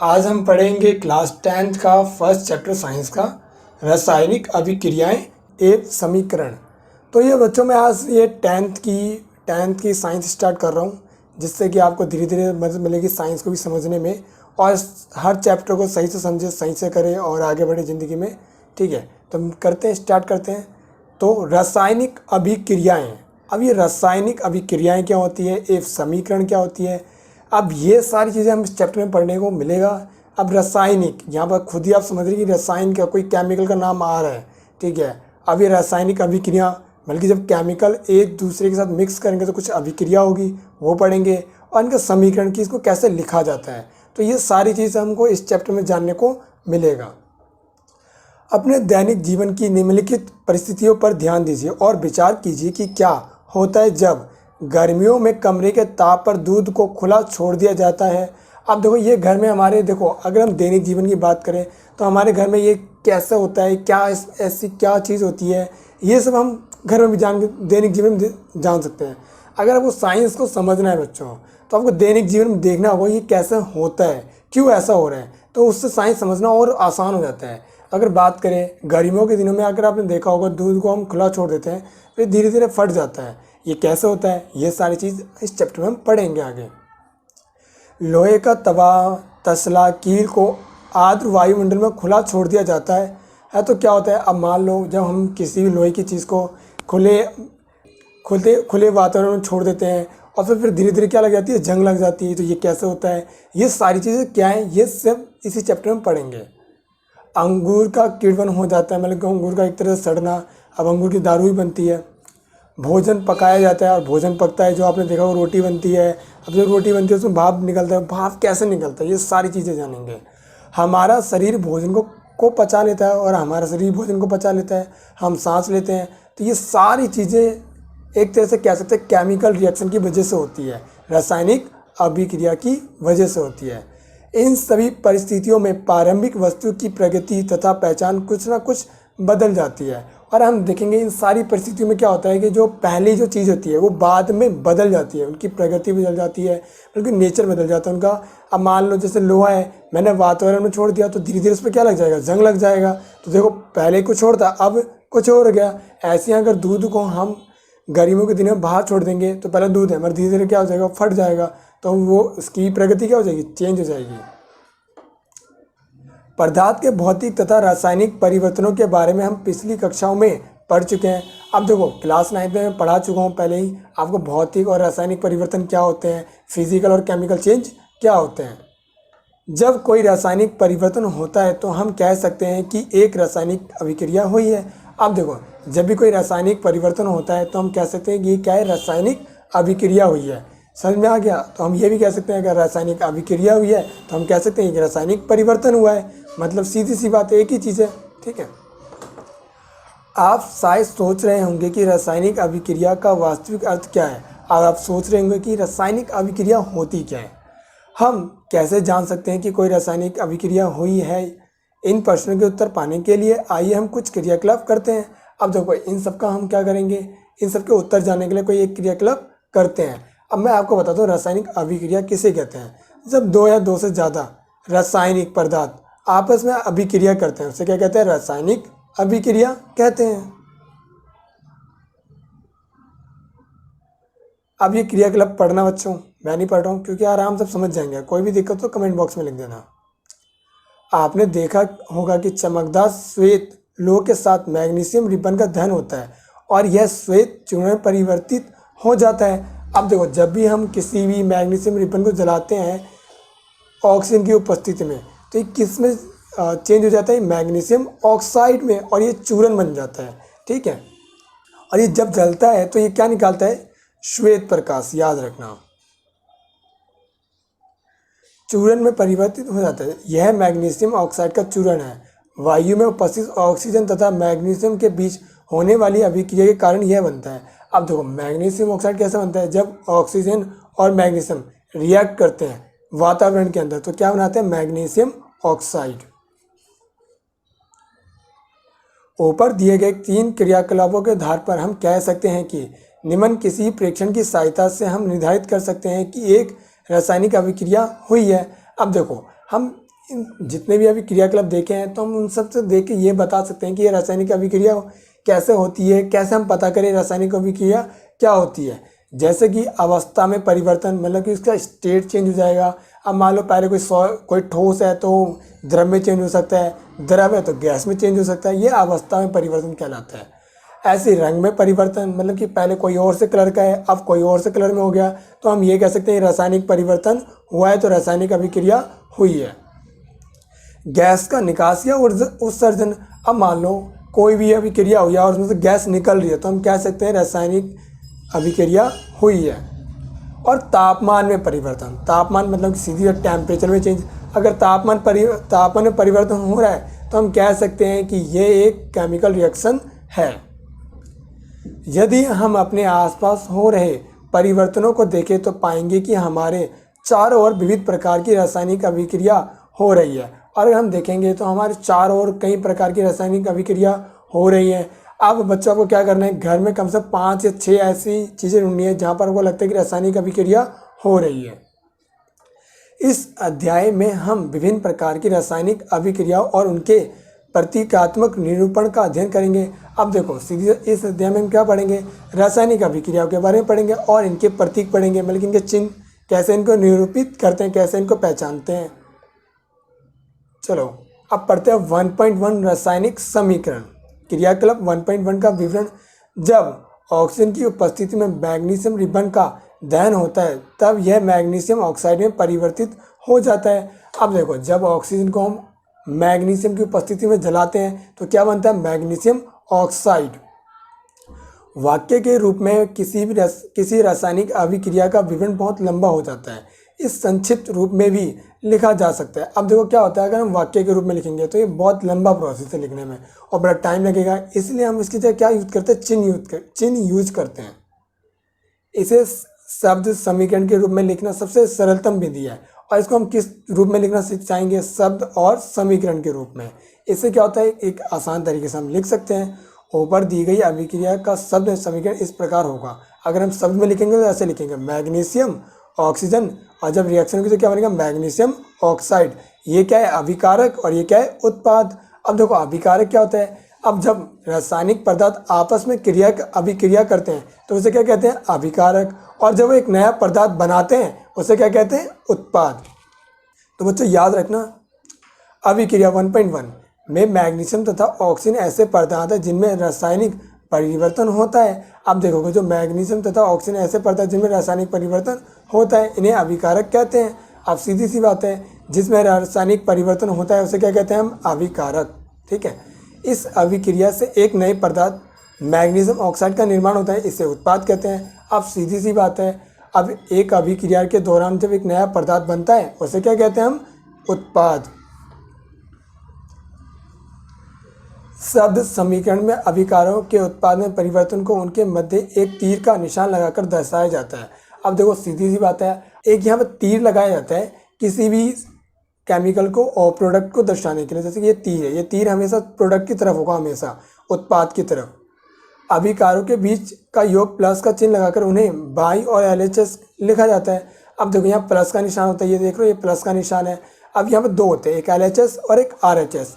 आज हम पढ़ेंगे क्लास 10th का फर्स्ट चैप्टर साइंस का रासायनिक अभिक्रियाएं एवं समीकरण। तो ये बच्चों मैं आज ये टेंथ की साइंस स्टार्ट कर रहा हूँ, जिससे कि आपको धीरे धीरे मदद मिलेगी साइंस को भी समझने में और हर चैप्टर को सही से समझे, सही से करें और आगे बढ़े ज़िंदगी में। ठीक है, तो हम स्टार्ट करते हैं। तो रासायनिक अभिक्रियाएँ, अब ये रासायनिक अभिक्रियाएँ क्या होती है, एवं समीकरण क्या होती है, अब ये सारी चीज़ें हम इस चैप्टर में पढ़ने को मिलेगा। अब रासायनिक, यहाँ पर खुद ही आप समझ रहे कि रसायन का कोई केमिकल का नाम आ रहा है। ठीक है, अब ये रासायनिक अभिक्रिया, बल्कि जब केमिकल एक दूसरे के साथ मिक्स करेंगे तो कुछ अभिक्रिया होगी, वो पढ़ेंगे। और इनका समीकरण की इसको कैसे लिखा जाता है, तो ये सारी चीज़ें हमको इस चैप्टर में जानने को मिलेगा। अपने दैनिक जीवन की निम्नलिखित परिस्थितियों पर ध्यान दीजिए और विचार कीजिए कि क्या होता है जब गर्मियों में कमरे के ताप पर दूध को खुला छोड़ दिया जाता है। अब देखो ये घर में हमारे, देखो अगर हम दैनिक जीवन की बात करें तो हमारे घर में ये कैसे होता है, क्या ऐसी क्या चीज़ होती है, ये सब हम घर में भी दैनिक जीवन में जान सकते हैं। अगर आपको साइंस को समझना है बच्चों, तो आपको दैनिक जीवन में देखना होगा ये कैसे होता है, क्यों ऐसा हो रहा है, तो उससे साइंस समझना और आसान हो जाता है। अगर बात करें गर्मियों के दिनों में, अगर आपने देखा होगा दूध को हम खुला छोड़ देते हैं तो धीरे धीरे फट जाता है। ये कैसे होता है, ये सारी चीज़ इस चैप्टर में हम पढ़ेंगे आगे। लोहे का तवा, तसला, कील को आर्द्र वायुमंडल में खुला छोड़ दिया जाता है तो क्या होता है। अब मान लो जब हम किसी भी लोहे की चीज़ को खुले वातावरण में छोड़ देते हैं और फिर धीरे धीरे क्या लग जाती है, जंग लग जाती है। तो ये कैसे होता है, ये सारी चीज़ें क्या है, ये सब इसी चैप्टर में पढ़ेंगे। अंगूर का किण्वन हो जाता है, मतलब अंगूर का एक तरह से सड़ना। अब अंगूर की दारू ही बनती है। भोजन पकाया जाता है और भोजन पकता है, जो आपने देखा वो रोटी बनती है। अब जो रोटी बनती है उसमें भाप निकलता है, भाप कैसे निकलता है, ये सारी चीज़ें जानेंगे। हमारा शरीर भोजन को पचा लेता है और हमारा शरीर भोजन को पचा लेता है, हम सांस लेते हैं। तो ये सारी चीज़ें एक तरह से कह सकते हैं केमिकल रिएक्शन की वजह से होती है, रासायनिक अभिक्रिया की वजह से होती है। इन सभी परिस्थितियों में प्रारंभिक वस्तु की प्रगति तथा पहचान कुछ ना कुछ बदल जाती है। और हम देखेंगे इन सारी परिस्थितियों में क्या होता है कि जो पहली जो चीज़ होती है वो बाद में बदल जाती है, उनकी प्रगति बदल जाती है, उनकी नेचर बदल जाता है उनका। अब मान लो जैसे लोहा है, मैंने वातावरण में छोड़ दिया तो धीरे धीरे उस पर क्या लग जाएगा, जंग लग जाएगा। तो देखो पहले कुछ और था, अब कुछ और हो गया। ऐसे ही अगर दूध को हम गर्मियों के दिनों में बाहर छोड़ देंगे तो पहले दूध है, मगर धीरे धीरे क्या हो जाएगा, फट जाएगा। तो वो उसकी प्रगति क्या हो जाएगी, चेंज हो जाएगी। पदार्थ के भौतिक तथा रासायनिक परिवर्तनों के बारे में हम पिछली कक्षाओं में पढ़ चुके हैं। अब देखो क्लास 9 में मैं पढ़ा चुका हूँ पहले ही आपको, भौतिक और रासायनिक परिवर्तन क्या होते हैं, फिजिकल और केमिकल चेंज क्या होते हैं। जब कोई रासायनिक परिवर्तन होता है तो हम कह सकते हैं कि एक रासायनिक अभिक्रिया हुई है। अब देखो जब भी कोई रासायनिक परिवर्तन होता है तो हम कह सकते हैं कि ये क्या है, रासायनिक अभिक्रिया हुई है। समझ में आ गया। तो हम ये भी कह सकते हैं अगर रासायनिक अभिक्रिया हुई है तो हम कह सकते हैं कि रासायनिक परिवर्तन हुआ है, मतलब सीधी सी बात एक ही चीज़ है। ठीक है, आप शायद सोच रहे होंगे कि रासायनिक अभिक्रिया का वास्तविक अर्थ क्या है। अब आप सोच रहे होंगे कि रासायनिक अभिक्रिया होती क्या है, हम कैसे जान सकते हैं कि कोई रासायनिक अभिक्रिया हुई है। इन प्रश्नों के उत्तर पाने के लिए आइए हम कुछ क्रियाकलाप करते हैं। अब देखो इन सब का हम क्या करेंगे, इन सब के उत्तर जानने के लिए कोई एक क्रियाकलाप करते हैं। अब मैं आपको बताता हूँ रासायनिक अभिक्रिया किसे कहते हैं। जब दो या दो से ज़्यादा रासायनिक पदार्थ आपस में अभिक्रिया करते हैं उसे क्या कहते हैं, रासायनिक अभिक्रिया कहते हैं। अब ये क्रियाकलाप पढ़ना बच्चों, मैं नहीं पढ़ रहा हूँ क्योंकि आराम से समझ जाएंगे। कोई भी दिक्कत तो कमेंट बॉक्स में लिख देना। आपने देखा होगा कि चमकदार श्वेत लोह के साथ मैग्नीशियम रिबन का दहन होता है और यह श्वेत चूर्ण में परिवर्तित हो जाता है। अब देखो जब भी हम किसी भी मैग्नीशियम रिबन को जलाते हैं ऑक्सीजन की उपस्थिति में, तो ये किस में चेंज हो जाता है, मैग्नीशियम ऑक्साइड में, और ये चूर्ण बन जाता है। ठीक है, और ये जब जलता है तो ये क्या निकालता है, श्वेत प्रकाश। याद रखना, चूर्ण में परिवर्तित हो जाता है। यह मैग्नीशियम ऑक्साइड का चूर्ण है। वायु में उपस्थित ऑक्सीजन तथा मैग्नीशियम के बीच होने वाली अभिक्रिया के कारण यह बनता है। अब देखो मैग्नीशियम ऑक्साइड कैसे बनता है, जब ऑक्सीजन और मैग्नीशियम रिएक्ट करते हैं वातावरण के अंदर तो क्या बनाते हैं, मैग्नीशियम ऑक्साइड। ऊपर दिए गए 3 क्रियाकलापों के आधार पर हम कह सकते हैं कि निम्न किसी प्रेक्षण की सहायता से हम निर्धारित कर सकते हैं कि एक रासायनिक अभिक्रिया हुई है। अब देखो हम जितने भी अभी क्रियाकलाप देखे हैं तो हम उन सब से देख के ये बता सकते हैं कि ये रासायनिक अभिक्रिया कैसे होती है, कैसे हम पता करें रासायनिक अभिक्रिया क्या होती है। जैसे कि अवस्था में परिवर्तन, मतलब कि उसका स्टेट चेंज हो जाएगा। अब मान लो पहले कोई ठोस है तो द्रव में चेंज हो सकता है, द्रव है तो गैस में चेंज हो सकता है, ये अवस्था में परिवर्तन कहलाता है। ऐसे रंग में परिवर्तन, मतलब कि पहले कोई और से कलर का है अब कोई और से कलर में हो गया, तो हम ये कह सकते हैं रासायनिक परिवर्तन हुआ है, तो रासायनिक अभिक्रिया हुई है। गैस का निकास या उत्सर्जन, अब मान लो कोई भी अभिक्रिया हुई है और उसमें से गैस निकल रही है, तो हम कह सकते हैं रासायनिक अभिक्रिया हुई है। और तापमान में परिवर्तन, तापमान मतलब कि सीधी टेम्परेचर में चेंज, अगर तापमान में परिवर्तन हो रहा है तो हम कह सकते हैं कि ये एक केमिकल रिएक्शन है। यदि हम अपने आसपास हो रहे परिवर्तनों को देखें तो पाएंगे कि हमारे चारों ओर विविध प्रकार की रासायनिक अभिक्रिया हो रही है। और अगर हम देखेंगे तो हमारे चारों ओर कई प्रकार की रासायनिक अभिक्रिया हो रही है। अब बच्चों को क्या करना है, घर में कम से कम 5 या 6 ऐसी चीज़ें ढूंढनी है जहाँ पर वो लगता है कि रासायनिक अभिक्रिया हो रही है। इस अध्याय में हम विभिन्न प्रकार की रासायनिक अभिक्रियाओं और उनके प्रतीकात्मक निरूपण का अध्ययन करेंगे। अब देखो सीधे इस अध्याय में हम क्या पढ़ेंगे, रासायनिक अभिक्रियाओं के बारे में पढ़ेंगे और इनके प्रतीक पढ़ेंगे, मतलब इनके चिन्ह कैसे इनको निरूपित करते हैं, कैसे इनको पहचानते हैं। चलो अब पढ़ते हैं 1.1 रासायनिक समीकरण। क्रियाकलाप 1.1 का विवरण। जब ऑक्सीजन की उपस्थिति में मैग्नीशियम रिबन का दहन होता है तब यह मैग्नीशियम ऑक्साइड में परिवर्तित हो जाता है। अब देखो जब ऑक्सीजन को हम मैग्नीशियम की उपस्थिति में जलाते हैं तो क्या बनता है, मैग्नीशियम ऑक्साइड। वाक्य के रूप में किसी रासायनिक अभिक्रिया का विवरण बहुत लंबा हो जाता है, इस संक्षिप्त रूप में भी लिखा जा सकता है। अब देखो क्या होता है, अगर हम वाक्य के रूप में लिखेंगे तो ये बहुत लंबा प्रोसेस है लिखने में और बड़ा टाइम लगेगा, इसलिए हम इसकी जगह क्या यूज करते हैं, चिन्ह यूज करते हैं। इसे शब्द समीकरण के रूप में लिखना सबसे सरलतम विधि है और इसको हम किस रूप में लिखना सिखाएंगे, शब्द और समीकरण के रूप में। इससे क्या होता है, एक आसान तरीके से हम लिख सकते हैं। ऊपर दी गई अभिक्रिया का शब्द समीकरण इस प्रकार होगा। अगर हम शब्द में लिखेंगे तो ऐसे लिखेंगे, मैग्नीशियम ऑक्सीजन, और जब रिएक्शन की तो क्या बनेगा, मैग्नीशियम ऑक्साइड। ये क्या है, अभिकारक, और ये क्या है, उत्पाद। अब देखो अभिकारक क्या होता है, अब जब रासायनिक पदार्थ आपस में अभिक्रिया करते हैं तो उसे क्या कहते हैं, अभिकारक। और जब वो एक नया पदार्थ बनाते हैं उसे क्या कहते हैं, उत्पाद। तो बच्चों याद रखना, अभिक्रिया 1.1 में मैग्नीशियम तथा ऑक्सीजन ऐसे पदार्थ हैं जिनमें रासायनिक परिवर्तन होता है। अब देखोगे जो मैग्नीशियम तथा ऑक्सीजन ऐसे पदार्थ जिनमें रासायनिक परिवर्तन होता है, इन्हें अभिकारक कहते हैं। अब सीधी सी बात है, जिसमें रासायनिक परिवर्तन होता है उसे क्या कहते हैं हम, अभिकारक। ठीक है, इस अभिक्रिया से एक नए पदार्थ मैग्नीशियम ऑक्साइड का निर्माण होता है, इसे उत्पाद कहते हैं। अब सीधी सी बात है, अब एक अभिक्रिया के दौरान जब एक नया पदार्थ बनता है उसे क्या कहते हैं हम, उत्पाद। शब्द समीकरण में अभिकारकों के उत्पाद में परिवर्तन को उनके मध्य एक तीर का निशान लगाकर दर्शाया जाता है। अब देखो सीधी सी बात है, एक यहाँ पर तीर लगाया जाता है किसी भी केमिकल को और प्रोडक्ट को दर्शाने के लिए। जैसे कि ये तीर है, ये तीर हमेशा प्रोडक्ट की तरफ होगा, हमेशा उत्पाद की तरफ। अभिकारकों के बीच का योग प्लस का चिन्ह लगाकर उन्हें बाई और LHS लिखा जाता है। अब देखो यहाँ प्लस का निशान होता है, ये देख लो ये प्लस का निशान है। अब यहाँ पर दो होते हैं, एक LHS और एक RHS।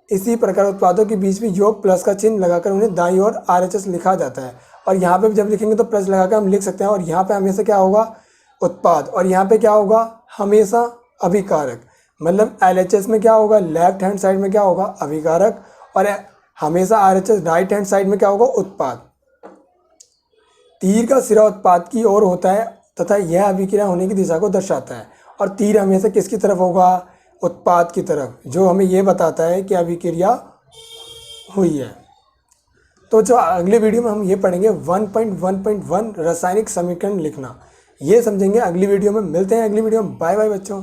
इसी प्रकार उत्पादों के बीच में योग प्लस का चिन्ह लगाकर उन्हें दाईं ओर RHS लिखा जाता है। और यहाँ पे जब लिखेंगे तो प्लस लगाकर हम लिख सकते हैं, और यहाँ पे हमेशा क्या होगा, उत्पाद, और यहाँ पे क्या होगा, हमेशा अभिकारक। मतलब LHS में क्या होगा, लेफ्ट हैंड साइड में क्या होगा, अभिकारक, और हमेशा RHS राइट हैंड साइड में क्या होगा, उत्पाद। तीर का सिरा उत्पाद की ओर होता है तथा यह अभिक्रिया होने की दिशा को दर्शाता है। और तीर हमेशा किसकी तरफ होगा, उत्पाद की तरफ, जो हमें यह बताता है कि अभिक्रिया हुई है। तो जो अगले वीडियो में हम ये पढ़ेंगे 1.1.1 रासायनिक समीकरण लिखना, ये समझेंगे अगली वीडियो में। मिलते हैं अगली वीडियो में। बाय बाय बच्चों।